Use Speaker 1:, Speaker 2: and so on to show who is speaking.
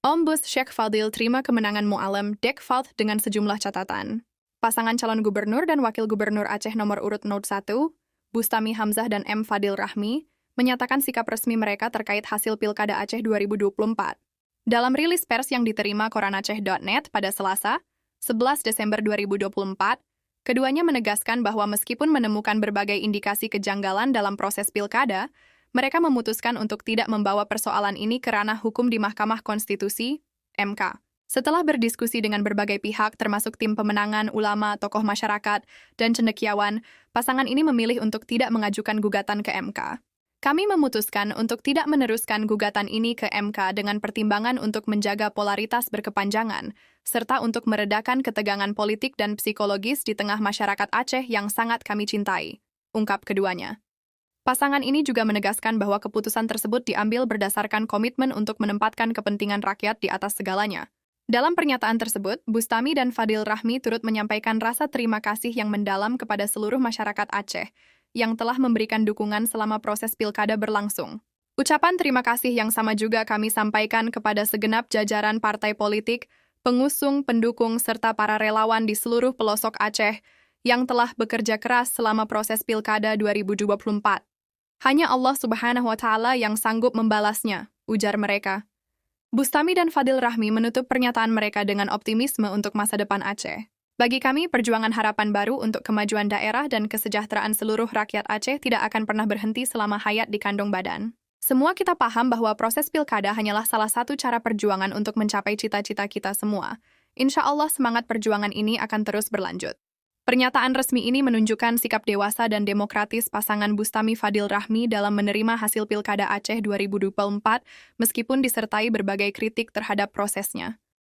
Speaker 1: Ombus Sheikh Fadil terima kemenangan Mu'alem Dekfalt dengan sejumlah catatan. Pasangan calon gubernur dan wakil gubernur Aceh nomor urut 01, Bustami Hamzah dan M. Fadil Rahmi, menyatakan sikap resmi mereka terkait hasil Pilkada Aceh 2024. Dalam rilis pers yang diterima koran Aceh.net pada Selasa, 11 Desember 2024, keduanya menegaskan bahwa meskipun menemukan berbagai indikasi kejanggalan dalam proses pilkada, mereka memutuskan untuk tidak membawa persoalan ini ke ranah hukum di Mahkamah Konstitusi, MK. Setelah berdiskusi dengan berbagai pihak termasuk tim pemenangan, ulama, tokoh masyarakat, dan cendekiawan, pasangan ini memilih untuk tidak mengajukan gugatan ke MK. Kami memutuskan untuk tidak meneruskan gugatan ini ke MK dengan pertimbangan untuk menjaga polaritas berkepanjangan, serta untuk meredakan ketegangan politik dan psikologis di tengah masyarakat Aceh yang sangat kami cintai, ungkap keduanya. Pasangan ini juga menegaskan bahwa keputusan tersebut diambil berdasarkan komitmen untuk menempatkan kepentingan rakyat di atas segalanya. Dalam pernyataan tersebut, Bustami dan Fadil Rahmi turut menyampaikan rasa terima kasih yang mendalam kepada seluruh masyarakat Aceh yang telah memberikan dukungan selama proses pilkada berlangsung. Ucapan terima kasih yang sama juga kami sampaikan kepada segenap jajaran partai politik, pengusung, pendukung, serta para relawan di seluruh pelosok Aceh yang telah bekerja keras selama proses pilkada 2024. Hanya Allah Subhanahu wa Ta'ala yang sanggup membalasnya, ujar mereka. Bustami dan Fadil Rahmi menutup pernyataan mereka dengan optimisme untuk masa depan Aceh. Bagi kami, perjuangan harapan baru untuk kemajuan daerah dan kesejahteraan seluruh rakyat Aceh tidak akan pernah berhenti selama hayat di kandung badan. Semua kita paham bahwa proses pilkada hanyalah salah satu cara perjuangan untuk mencapai cita-cita kita semua. Insya Allah semangat perjuangan ini akan terus berlanjut. Pernyataan resmi ini menunjukkan sikap dewasa dan demokratis pasangan Bustami Fadil Rahmi dalam menerima hasil Pilkada Aceh 2024 meskipun disertai berbagai kritik terhadap prosesnya.